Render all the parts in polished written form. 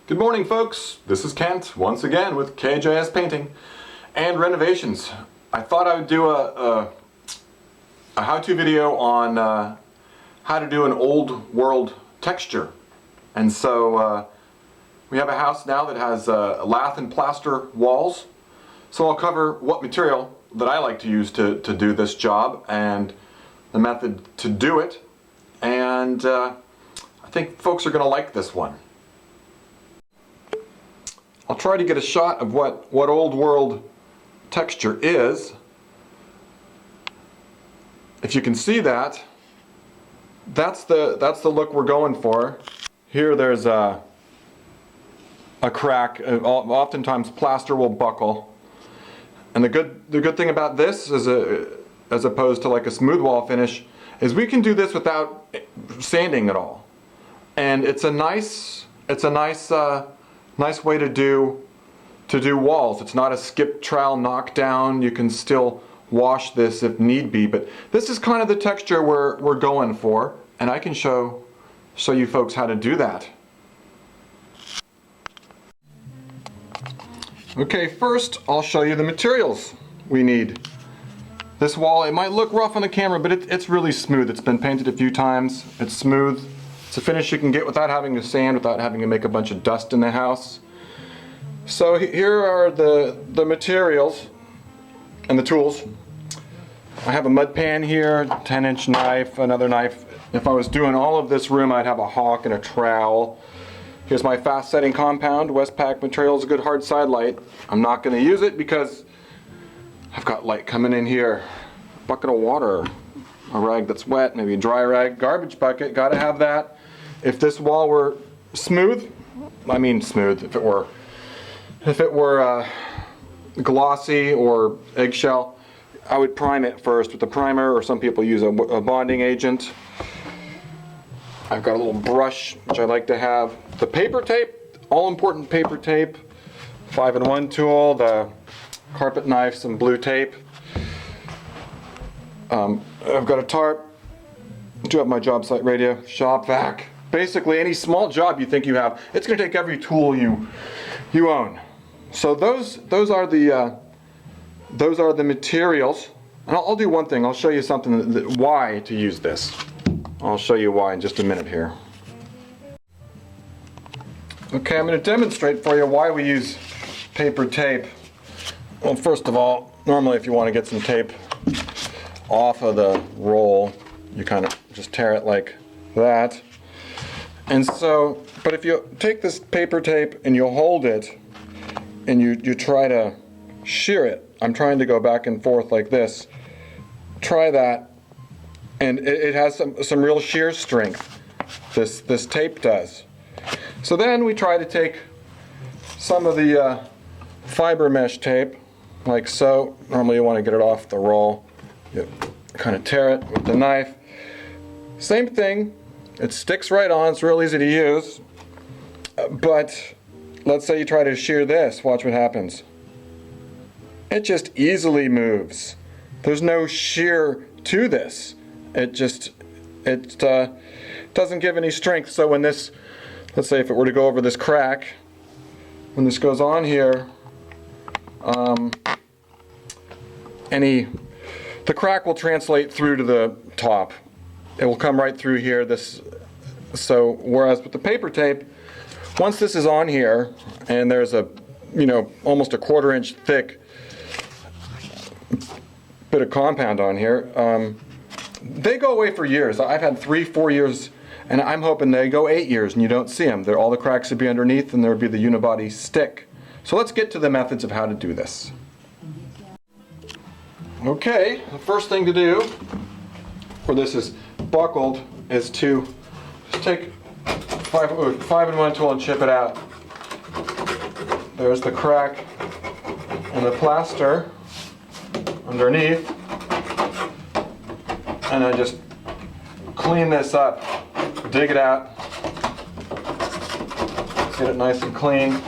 Good morning, folks. This is Kent once again with KJS Painting and Renovations. I thought I would do a how-to video on how to do an old world texture. And so we have a house now that has lath and plaster walls. So I'll cover what material that I like to use to do this job and the method to do it. And I think folks are going to like this one. I'll try to get a shot of what old world texture is. If you can see that, that's the look we're going for. Here there's a crack. Oftentimes plaster will buckle. And the good thing about this is as opposed to like a smooth wall finish is we can do this without sanding at all. And it's a nice way to do walls. It's not a skip trowel knockdown. You can still wash this if need be, but this is kind of the texture we're going for, and I can show you folks how to do that. Okay, first I'll show you the materials we need. This wall, it might look rough on the camera, but it's really smooth. It's been painted a few times. It's smooth. It's a finish you can get without having to sand, without having to make a bunch of dust in the house. So here are the materials and the tools. I have a mud pan here, 10-inch knife, another knife. If I was doing all of this room, I'd have a hawk and a trowel. Here's my fast setting compound. Westpac Materials, a good hard side light. I'm not going to use it because I've got light coming in here. A bucket of water, a rag that's wet, maybe a dry rag, garbage bucket, gotta have that. If this wall were smooth, I mean smooth, if it were glossy or eggshell, I would prime it first with a primer, or some people use a bonding agent. I've got a little brush, which I like to have. The paper tape, all important paper tape, 5-in-1 tool, the carpet knife, some blue tape. I've got a tarp. I do have my job site radio, shop vac. Basically any small job you think you have, it's going to take every tool you own. So those are the materials. And I'll do one thing. I'll show you something why to use this. I'll show you why in just a minute here. Okay, I'm going to demonstrate for you why we use paper tape. Well, first of all, normally if you want to get some tape off of the roll, you kind of just tear it like that. And so, but if you take this paper tape and you hold it and you try to shear it, I'm trying to go back and forth like this, try that, and it has some real shear strength, this tape does. So then we try to take some of the fiber mesh tape, like so. Normally you want to get it off the roll. You kind of tear it with the knife. Same thing. It sticks right on. It's real easy to use. But let's say you try to shear this. Watch what happens. It just easily moves. There's no shear to this. It doesn't give any strength. So when this, let's say if it were to go over this crack, when this goes on here, the crack will translate through to the top. It will come right through here. So whereas with the paper tape, once this is on here and there's a, almost a 1/4-inch thick bit of compound on here, they go away for years. I've had 3-4 years, and I'm hoping they go 8 years and you don't see them. All the cracks would be underneath and there would be the unibody stick. So let's get to the methods of how to do this. Okay, the first thing to do, where this is buckled, is to just take 5-in-1 tool and chip it out. There's the crack and the plaster underneath, and I just clean this up, dig it out, get it nice and clean.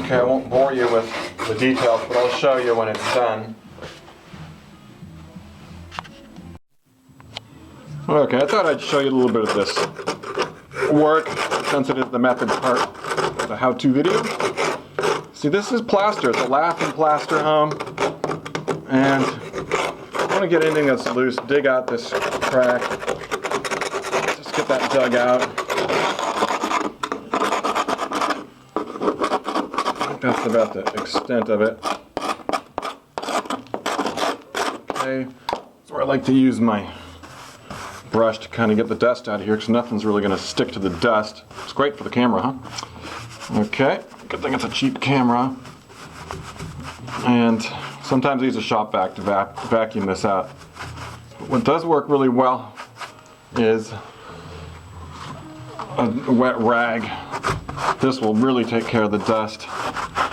Okay, I won't bore you with the details, but I'll show you when it's done. Okay, I thought I'd show you a little bit of this. work since it is the method part of the how-to video. See, this is plaster. It's a lath and plaster home. And I want to get anything that's loose, dig out this crack. Just get that dug out. I think that's about the extent of it. Okay, that's where I like to use my brush to kind of get the dust out of here, because nothing's really going to stick to the dust. It's great for the camera, huh? Okay, good thing it's a cheap camera. And sometimes I use a shop vac to vacuum this out. But what does work really well is a wet rag. This will really take care of the dust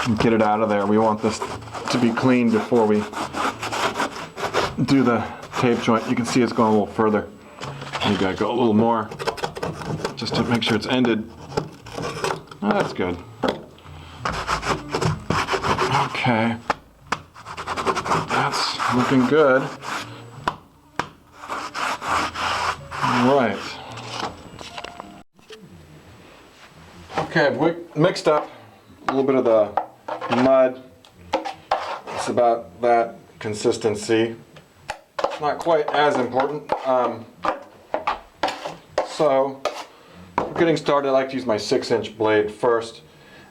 and get it out of there. We want this to be clean before we do the tape joint. You can see it's going a little further. You gotta go a little more just to make sure it's ended. Oh, that's good. Okay. That's looking good. All right. Okay, I've mixed up a little bit of the mud. It's about that consistency. Not quite as important. So, for getting started, I like to use my 6-inch blade first.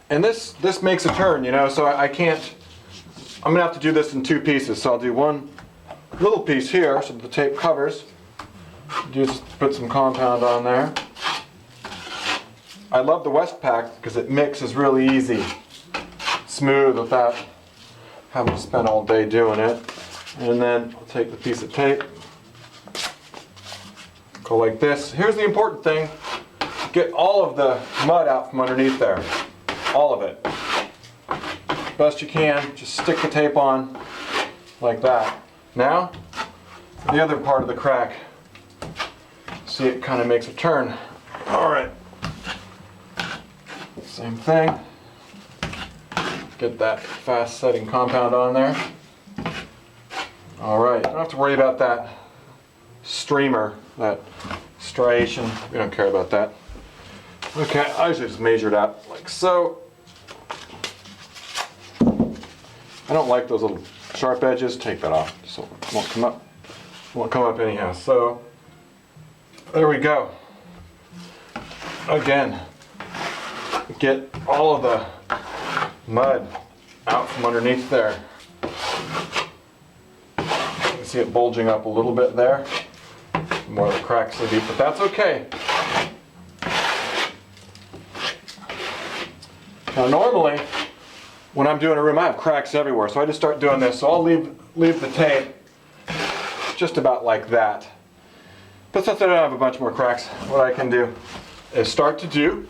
And this makes a turn, you know, so I'm gonna have to do this in 2 pieces. So I'll do one little piece here, so the tape covers. Just put some compound on there. I love the Westpak because it mixes really easy, smooth, without having to spend all day doing it. And then I'll take the piece of tape, go like this. Here's the important thing: get all of the mud out from underneath there, all of it. Best you can, just stick the tape on like that. Now, the other part of the crack. See, it kind of makes a turn. All right. Same thing. Get that fast setting compound on there. All right, don't have to worry about that streamer, that striation. We don't care about that. Okay, I usually just measure it out like so. I don't like those little sharp edges. Take that off, so it won't come up. Won't come up anyhow. So there we go. Again, get all of the mud out from underneath there. You can see it bulging up a little bit there. More of the cracks so deep, but that's okay. Now normally, when I'm doing a room, I have cracks everywhere, so I just start doing this. So I'll leave the tape just about like that. But since I don't have a bunch more cracks, what I can do is start to do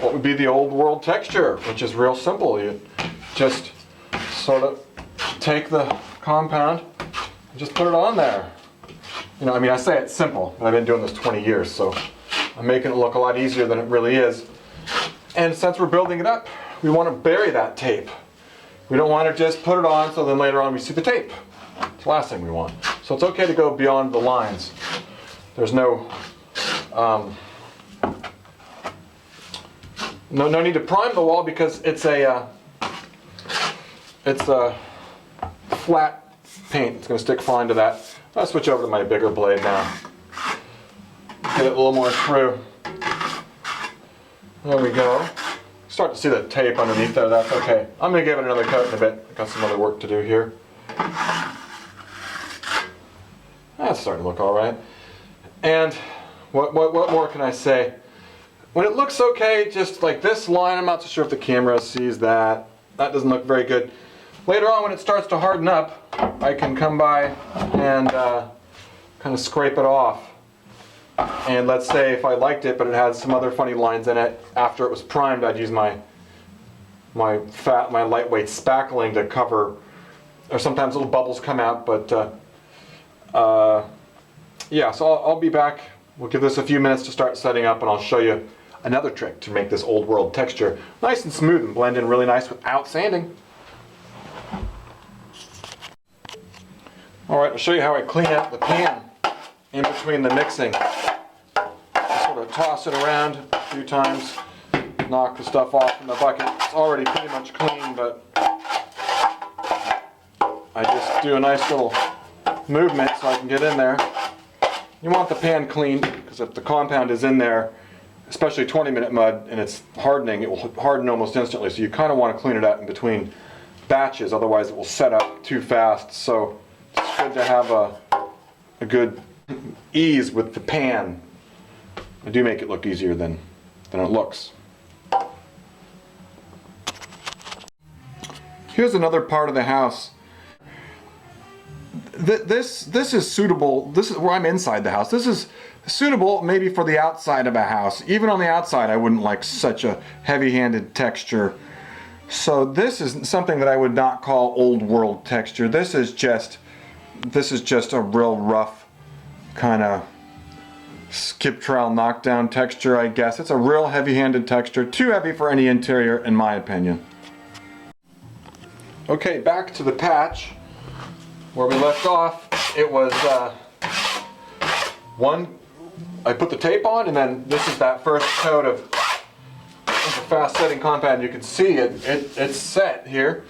what would be the old world texture, which is real simple. You just sort of take the compound and just put it on there. You know, I mean, I say it's simple, but I've been doing this 20 years, so I'm making it look a lot easier than it really is. And since we're building it up, we want to bury that tape. We don't want to just put it on so then later on we see the tape. It's the last thing we want. So it's okay to go beyond the lines. There's no need to prime the wall because it's a flat paint. It's going to stick fine to that. I'll switch over to my bigger blade now. Get it a little more through. There we go. Start to see the tape underneath there. That's okay. I'm going to give it another coat in a bit. I've got some other work to do here. That's starting to look all right. And what more can I say? When it looks okay, just like this line, I'm not so sure if the camera sees that. That doesn't look very good. Later on, when it starts to harden up, I can come by and kind of scrape it off. And let's say if I liked it, but it had some other funny lines in it, after it was primed, I'd use my lightweight spackling to cover, or sometimes little bubbles come out, but yeah, so I'll be back. We'll give this a few minutes to start setting up, and I'll show you another trick to make this old world texture nice and smooth and blend in really nice without sanding. All right, I'll show you how I clean out the pan in between the mixing. Just sort of toss it around a few times, knock the stuff off in the bucket. It's already pretty much clean, but I just do a nice little movement so I can get in there. You want the pan clean, because if the compound is in there, especially 20-minute mud, and it's hardening, it will harden almost instantly. So you kind of want to clean it out in between batches, otherwise it will set up too fast. So it's good to have a good ease with the pan. I do make it look easier than it looks. Here's another part of the house. This is suitable. This is where I'm inside the house. This is suitable maybe for the outside of a house. Even on the outside, I wouldn't like such a heavy-handed texture. So this is something that I would not call old world texture. This is just a real rough kind of skip trowel knockdown texture, I guess. It's a real heavy-handed texture. Too heavy for any interior, in my opinion. Okay, back to the patch where we left off. It was I put the tape on, and then this is that first coat of the fast setting compound. You can see it's set here,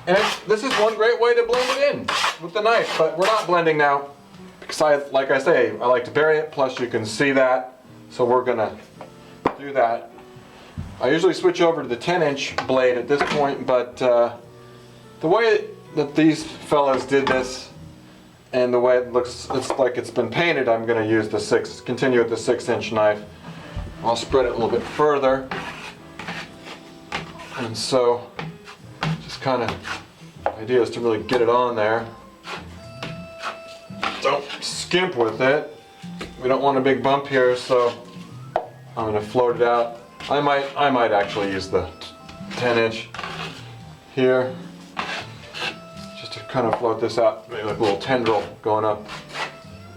and this is one great way to blend it in with the knife. But we're not blending now because like I say, I like to bury it. Plus, you can see that, so we're gonna do that. I usually switch over to the 10-inch blade at this point, but the way that these fellows did this, and the way it looks, it's like it's been painted, I'm going to use the continue with the 6-inch knife. I'll spread it a little bit further. And so, just kind of, the idea is to really get it on there. Don't skimp with it. We don't want a big bump here, so I'm going to float it out. I might actually use the 10-inch here. Kind of float this out, maybe like a little tendril going up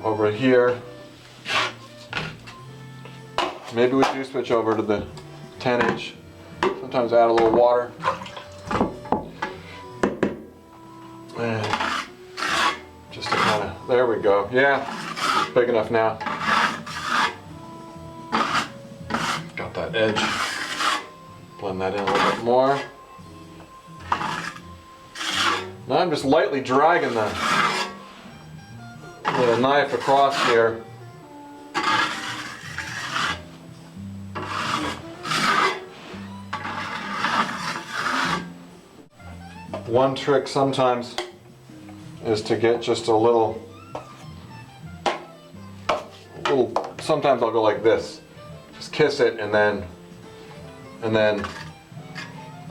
over here. Maybe we do switch over to the 10-inch. Sometimes add a little water. And just to kind of, there we go. Yeah, big enough now. Got that edge. Blend that in a little bit more. Now I'm just lightly dragging the knife across here. One trick sometimes is to get just a little, sometimes I'll go like this. Just kiss it and then,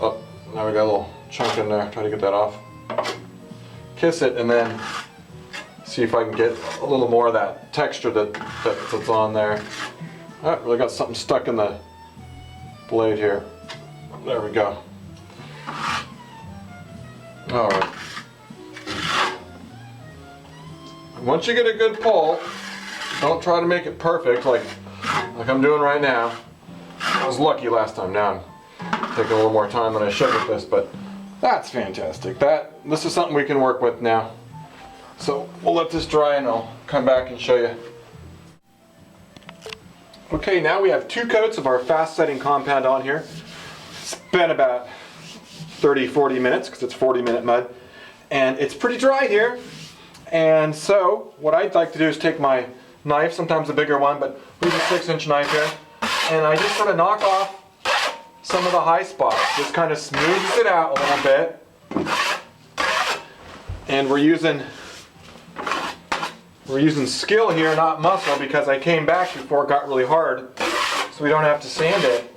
oh, now we got a little chunk in there. Try to get that off. Kiss it and then see if I can get a little more of that texture that's on there. Oh, really got something stuck in the blade here. There we go. All right. Once you get a good pull, don't try to make it perfect like I'm doing right now. I was lucky last time. Now I'm taking a little more time than I should with this, but that's fantastic. This is something we can work with now. So we'll let this dry and I'll come back and show you. Okay, now we have 2 coats of our fast setting compound on here. It's been about 30-40 minutes because it's 40-minute mud. And it's pretty dry here. And so what I'd like to do is take my knife, sometimes a bigger one, but we use a 6-inch knife here. And I just sort of knock off some of the high spots. Just kind of smooths it out a little bit. And we're using skill here, not muscle, because I came back before it got really hard, so we don't have to sand it.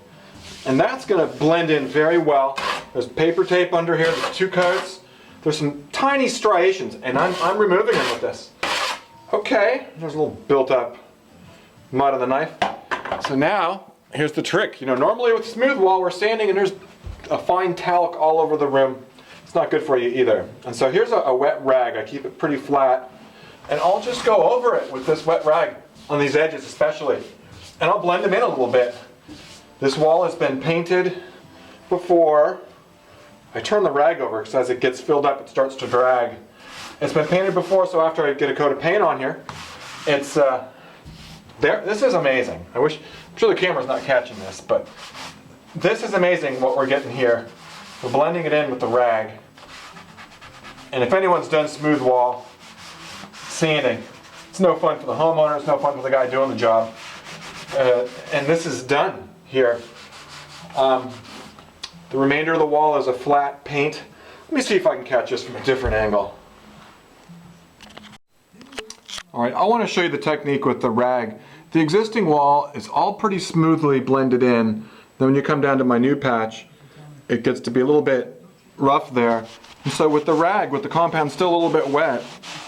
And that's going to blend in very well. There's paper tape under here, there's 2 coats. There's some tiny striations, and I'm removing them with this. Okay, there's a little built up mud on the knife. So now, here's the trick. You know, normally with smooth wall, we're sanding and there's a fine talc all over the room. It's not good for you either. And so here's a wet rag. I keep it pretty flat. And I'll just go over it with this wet rag, on these edges especially. And I'll blend them in a little bit. This wall has been painted before. I turn the rag over because as it gets filled up, it starts to drag. It's been painted before, so after I get a coat of paint on here, it's There, this is amazing. I'm sure the camera's not catching this, but this is amazing what we're getting here. We're blending it in with the rag. And if anyone's done smooth wall sanding, it's no fun for the homeowner, it's no fun for the guy doing the job. And this is done here. The remainder of the wall is a flat paint. Let me see if I can catch this from a different angle. Alright, I want to show you the technique with the rag. The existing wall is all pretty smoothly blended in. Then when you come down to my new patch, it gets to be a little bit rough there. And so with the rag, with the compound still a little bit wet,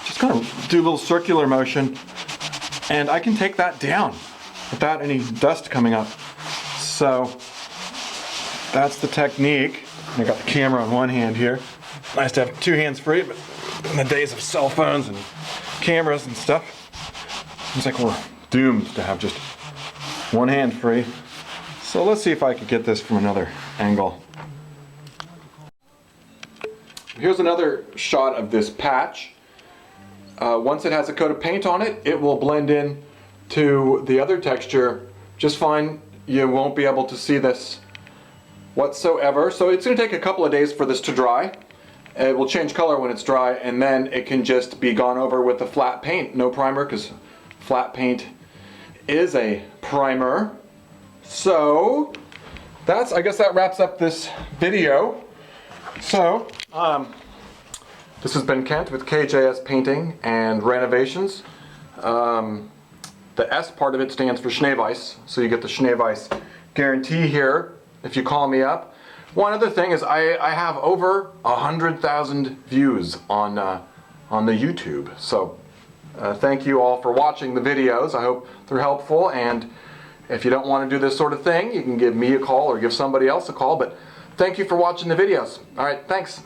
just kind of do a little circular motion, and I can take that down without any dust coming up. So that's the technique. I got the camera on one hand here. Nice to have two hands free, but in the days of cell phones and cameras and stuff, seems like we're doomed to have just one hand free. So let's see if I could get this from another angle. Here's another shot of this patch. Once it has a coat of paint on it, it will blend in to the other texture just fine. You won't be able to see this whatsoever. So it's going to take a couple of days for this to dry. It will change color when it's dry, and then it can just be gone over with a flat paint. No primer, because flat paint is a primer. So I guess that wraps up this video. So this has been Kent with KJS Painting and Renovations. The S part of it stands for Schneeveis, so you get the Schneeveis guarantee here if you call me up. One other thing is I have over 100,000 views on the YouTube. So thank you all for watching the videos. I hope they're helpful, and if you don't want to do this sort of thing, you can give me a call or give somebody else a call, but thank you for watching the videos. All right, thanks.